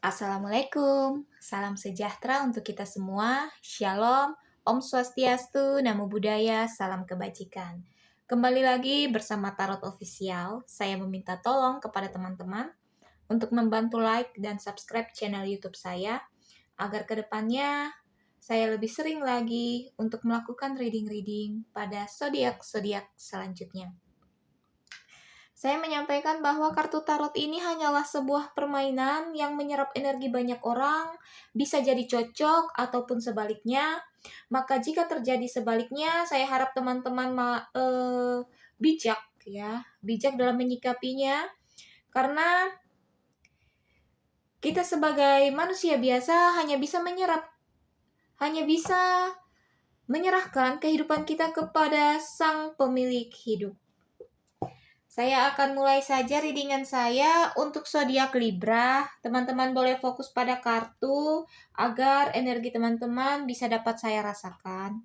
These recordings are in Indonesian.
Assalamualaikum, salam sejahtera untuk kita semua. Shalom, Om Swastiastu, Namo Buddhaya, salam kebajikan. Kembali lagi bersama Tarot Official. Saya meminta tolong kepada teman-teman untuk membantu like dan subscribe channel YouTube saya agar kedepannya saya lebih sering lagi untuk melakukan reading-reading pada zodiak-zodiak selanjutnya. Saya menyampaikan bahwa kartu tarot ini hanyalah sebuah permainan yang menyerap energi banyak orang, bisa jadi cocok ataupun sebaliknya. Maka jika terjadi sebaliknya, saya harap teman-teman bijak ya, bijak dalam menyikapinya. Karena kita sebagai manusia biasa hanya bisa menyerahkan kehidupan kita kepada Sang Pemilik hidup. Saya akan mulai saja readingan saya untuk zodiak Libra. Teman-teman boleh fokus pada kartu agar energi teman-teman bisa dapat saya rasakan.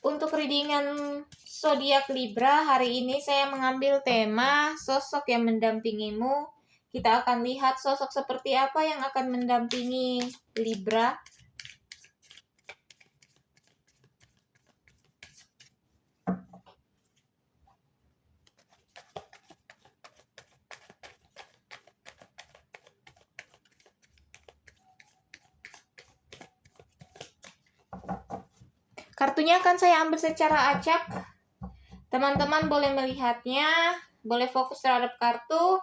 Untuk readingan zodiak Libra hari ini saya mengambil tema sosok yang mendampingimu. Kita akan lihat sosok seperti apa yang akan mendampingi Libra. Kartunya akan saya ambil secara acak. Teman-teman boleh melihatnya, boleh fokus terhadap kartu.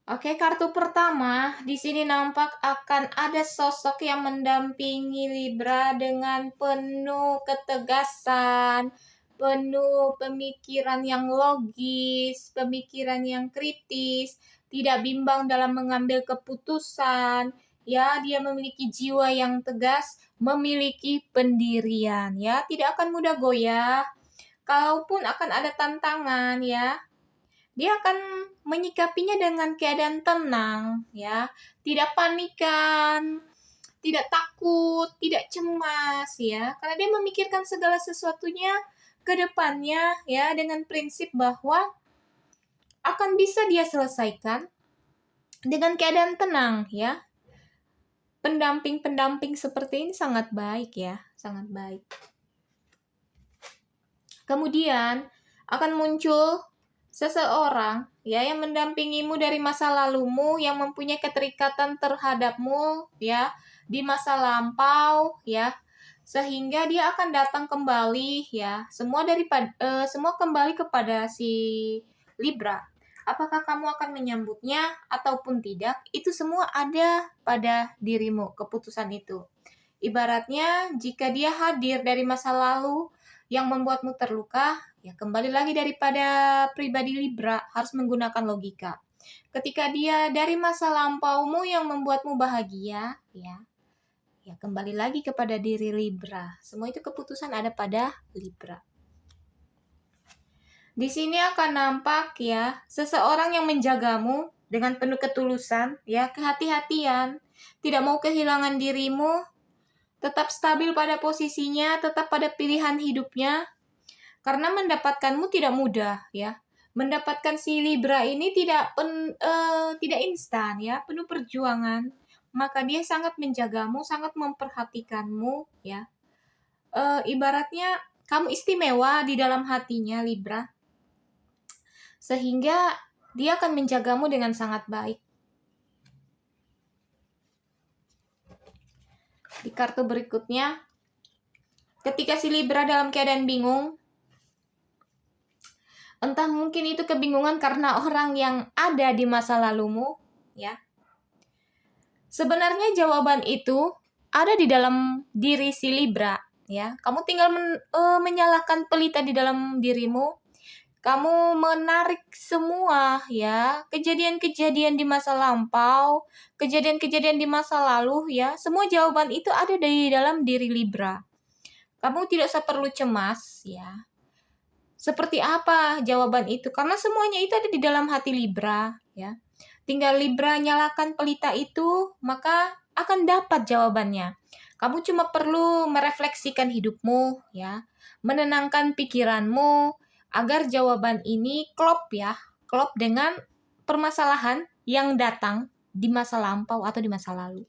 Oke, kartu pertama di sini nampak akan ada sosok yang mendampingi Libra dengan penuh ketegasan, penuh pemikiran yang logis, pemikiran yang kritis, tidak bimbang dalam mengambil keputusan. Ya, dia memiliki jiwa yang tegas, memiliki pendirian. Ya, tidak akan mudah goyah. Kalaupun akan ada tantangan, ya, dia akan menyikapinya dengan keadaan tenang, ya, tidak panikan, tidak takut, tidak cemas, ya, karena dia memikirkan segala sesuatunya ke depannya, ya, dengan prinsip bahwa akan bisa dia selesaikan dengan keadaan tenang, ya. Pendamping-pendamping seperti ini sangat baik, ya, sangat baik. Kemudian akan muncul seseorang ya yang mendampingimu dari masa lalumu, yang mempunyai keterikatan terhadapmu ya di masa lampau ya, sehingga dia akan datang kembali ya. Semua kembali kepada si Libra. Apakah kamu akan menyambutnya ataupun tidak, itu semua ada pada dirimu, keputusan itu. Ibaratnya jika dia hadir dari masa lalu yang membuatmu terluka, ya kembali lagi daripada pribadi Libra harus menggunakan logika. Ketika dia dari masa lampaumu yang membuatmu bahagia, ya kembali lagi kepada diri Libra. Semua itu keputusan ada pada Libra. Di sini akan nampak ya seseorang yang menjagamu dengan penuh ketulusan, ya kehati-hatian, tidak mau kehilangan dirimu, tetap stabil pada posisinya, tetap pada pilihan hidupnya. Karena mendapatkanmu tidak mudah, ya. Mendapatkan si Libra ini tidak instan, ya, penuh perjuangan. Maka dia sangat menjagamu, sangat memperhatikanmu, ya. Ibaratnya kamu istimewa di dalam hatinya, Libra. Sehingga dia akan menjagamu dengan sangat baik. Di kartu berikutnya, ketika si Libra dalam keadaan bingung, entah mungkin itu kebingungan karena orang yang ada di masa lalumu, ya. Sebenarnya jawaban itu ada di dalam diri si Libra, ya. Kamu tinggal menyalahkan pelita di dalam dirimu. Kamu menarik semua ya, kejadian-kejadian di masa lampau, kejadian-kejadian di masa lalu ya, semua jawaban itu ada di dalam diri Libra. Kamu tidak perlu cemas ya. Seperti apa jawaban itu? Karena semuanya itu ada di dalam hati Libra ya. Tinggal Libra nyalakan pelita itu, maka akan dapat jawabannya. Kamu cuma perlu merefleksikan hidupmu ya, menenangkan pikiranmu agar jawaban ini klop ya, klop dengan permasalahan yang datang di masa lampau atau di masa lalu.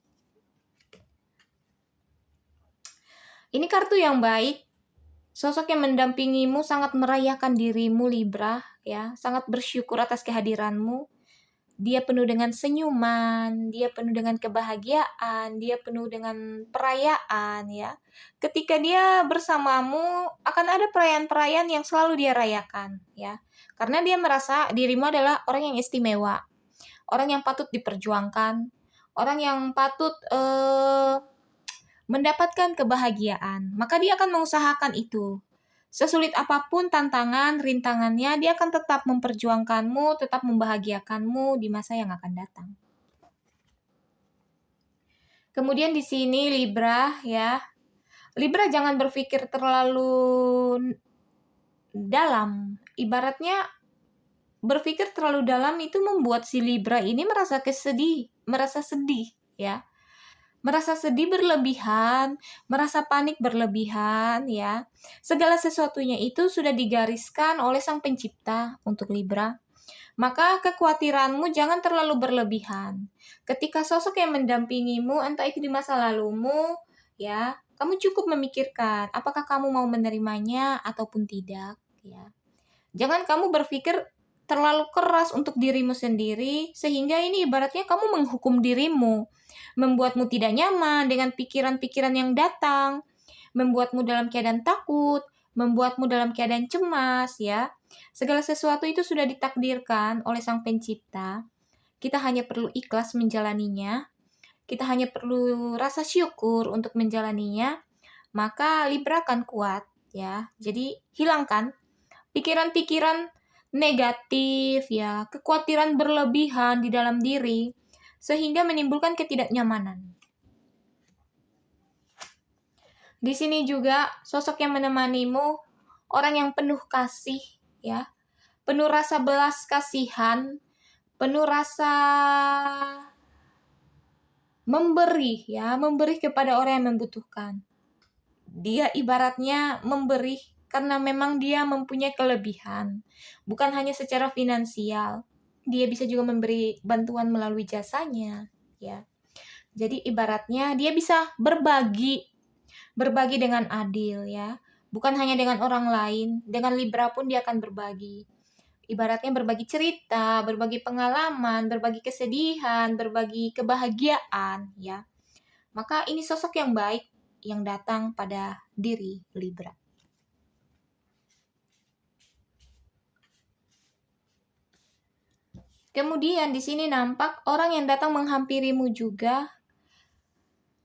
Ini kartu yang baik. Sosok yang mendampingimu sangat merayakan dirimu Libra ya, sangat bersyukur atas kehadiranmu. Dia penuh dengan senyuman, dia penuh dengan kebahagiaan, dia penuh dengan perayaan ya. Ketika dia bersamamu akan ada perayaan-perayaan yang selalu dia rayakan ya. Karena dia merasa dirimu adalah orang yang istimewa, orang yang patut diperjuangkan, orang yang patut mendapatkan kebahagiaan. Maka dia akan mengusahakan itu. Sesulit apapun tantangan, rintangannya, dia akan tetap memperjuangkanmu, tetap membahagiakanmu di masa yang akan datang. Kemudian di sini Libra ya. Libra jangan berpikir terlalu dalam. Ibaratnya berpikir terlalu dalam itu membuat si Libra ini merasa sedih ya. Merasa sedih berlebihan, merasa panik berlebihan ya. Segala sesuatunya itu sudah digariskan oleh Sang Pencipta untuk Libra. Maka kekhawatiranmu jangan terlalu berlebihan. Ketika sosok yang mendampingimu, entah itu di masa lalumu, ya, kamu cukup memikirkan apakah kamu mau menerimanya ataupun tidak, ya. Jangan kamu berpikir terlalu keras untuk dirimu sendiri, sehingga ini ibaratnya kamu menghukum dirimu, membuatmu tidak nyaman dengan pikiran-pikiran yang datang, membuatmu dalam keadaan takut, membuatmu dalam keadaan cemas, ya. Segala sesuatu itu sudah ditakdirkan oleh Sang Pencipta. Kita hanya perlu ikhlas menjalaninya. Kita hanya perlu rasa syukur untuk menjalaninya. Maka Libra akan kuat, ya. Jadi hilangkan pikiran-pikiran negatif, ya, kekhawatiran berlebihan di dalam diri sehingga menimbulkan ketidaknyamanan. Di sini juga sosok yang menemanimu orang yang penuh kasih, ya, penuh rasa belas kasihan, penuh rasa memberi, ya, memberi kepada orang yang membutuhkan. Dia ibaratnya memberi karena memang dia mempunyai kelebihan, bukan hanya secara finansial. Dia bisa juga memberi bantuan melalui jasanya, ya. Jadi ibaratnya dia bisa berbagi dengan adil, ya. Bukan hanya dengan orang lain, dengan Libra pun dia akan berbagi. Ibaratnya berbagi cerita, berbagi pengalaman, berbagi kesedihan, berbagi kebahagiaan, ya. Maka ini sosok yang baik yang datang pada diri Libra. Kemudian di sini nampak orang yang datang menghampirimu juga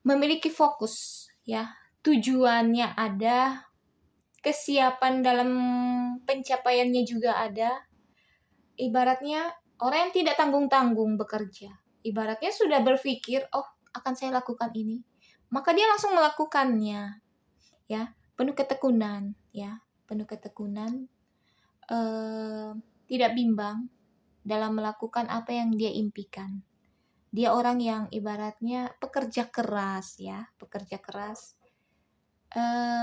memiliki fokus, ya. Tujuannya ada, kesiapan dalam pencapaiannya juga ada. Ibaratnya orang yang tidak tanggung-tanggung bekerja. Ibaratnya sudah berpikir, oh akan saya lakukan ini. Maka dia langsung melakukannya. Ya, penuh ketekunan, ya. Penuh ketekunan, tidak bimbang dalam melakukan apa yang dia impikan. Dia orang yang ibaratnya pekerja keras, ya. Pekerja keras.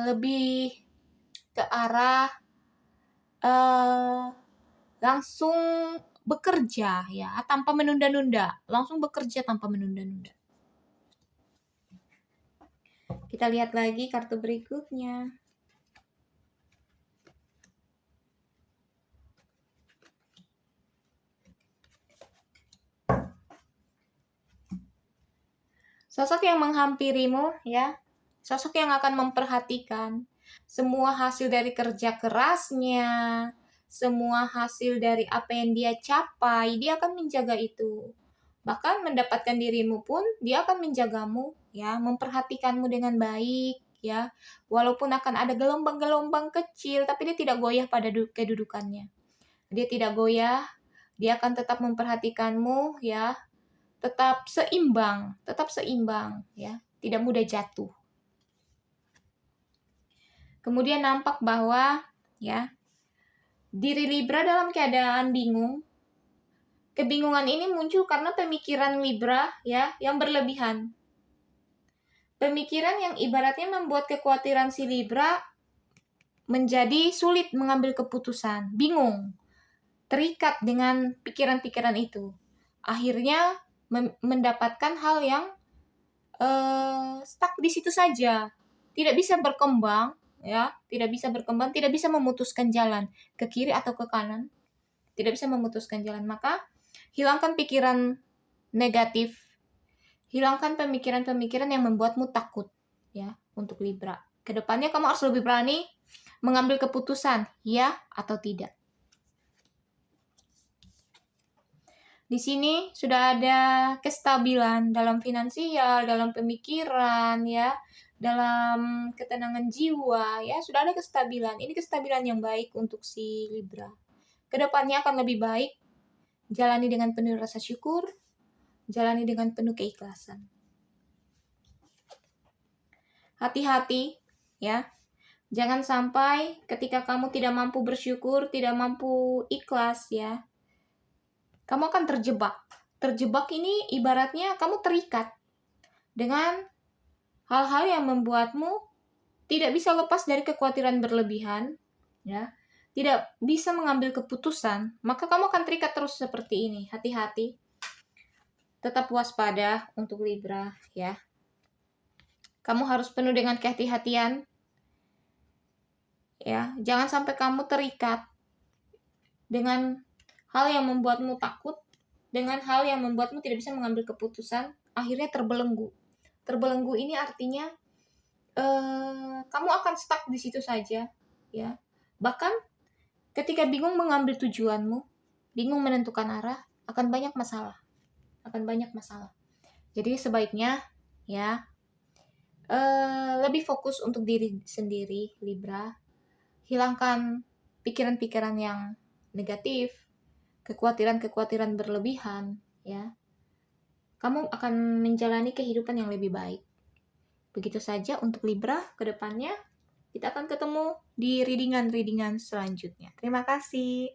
Lebih ke arah langsung bekerja, ya, tanpa menunda-nunda, langsung bekerja tanpa menunda-nunda. Kita lihat lagi kartu berikutnya. Sosok yang menghampirimu, ya, sosok yang akan memperhatikan semua hasil dari kerja kerasnya, semua hasil dari apa yang dia capai, dia akan menjaga itu. Bahkan mendapatkan dirimu pun, dia akan menjagamu, ya, memperhatikanmu dengan baik, ya. Walaupun akan ada gelombang-gelombang kecil, tapi dia tidak goyah pada kedudukannya. Dia tidak goyah, dia akan tetap memperhatikanmu ya, tetap seimbang ya, tidak mudah jatuh. Kemudian nampak bahwa ya, diri Libra dalam keadaan bingung. Kebingungan ini muncul karena pemikiran Libra ya yang berlebihan. Pemikiran yang ibaratnya membuat kekhawatiran si Libra menjadi sulit mengambil keputusan, bingung, terikat dengan pikiran-pikiran itu. Akhirnya mendapatkan hal yang stuck di situ saja, tidak bisa berkembang, ya, tidak bisa memutuskan jalan ke kiri atau ke kanan, tidak bisa memutuskan jalan. Maka hilangkan pikiran negatif, hilangkan pemikiran-pemikiran yang membuatmu takut, ya, untuk Libra. Kedepannya kamu harus lebih berani mengambil keputusan, ya atau tidak. Di sini sudah ada kestabilan dalam finansial, dalam pemikiran, ya, dalam ketenangan jiwa, ya, sudah ada kestabilan. Ini kestabilan yang baik untuk si Libra. Kedepannya akan lebih baik, jalani dengan penuh rasa syukur, jalani dengan penuh keikhlasan. Hati-hati, ya. Jangan sampai ketika kamu tidak mampu bersyukur, tidak mampu ikhlas, ya, kamu akan terjebak. Terjebak ini ibaratnya kamu terikat dengan hal-hal yang membuatmu tidak bisa lepas dari kekhawatiran berlebihan, ya, tidak bisa mengambil keputusan, maka kamu akan terikat terus seperti ini. Hati-hati, tetap waspada untuk Libra, ya. Kamu harus penuh dengan kehati-hatian, ya. Jangan sampai kamu terikat dengan hal yang membuatmu takut, dengan hal yang membuatmu tidak bisa mengambil keputusan, akhirnya terbelenggu. Terbelenggu ini artinya kamu akan stuck di situ saja, ya. Bahkan ketika bingung mengambil tujuanmu, bingung menentukan arah, akan banyak masalah. Jadi sebaiknya, ya, lebih fokus untuk diri sendiri, Libra. Hilangkan pikiran-pikiran yang negatif, kekhawatiran-kekhawatiran berlebihan, ya. Kamu akan menjalani kehidupan yang lebih baik. Begitu saja untuk Libra ke depannya. Kita akan ketemu di readingan-readingan selanjutnya. Terima kasih.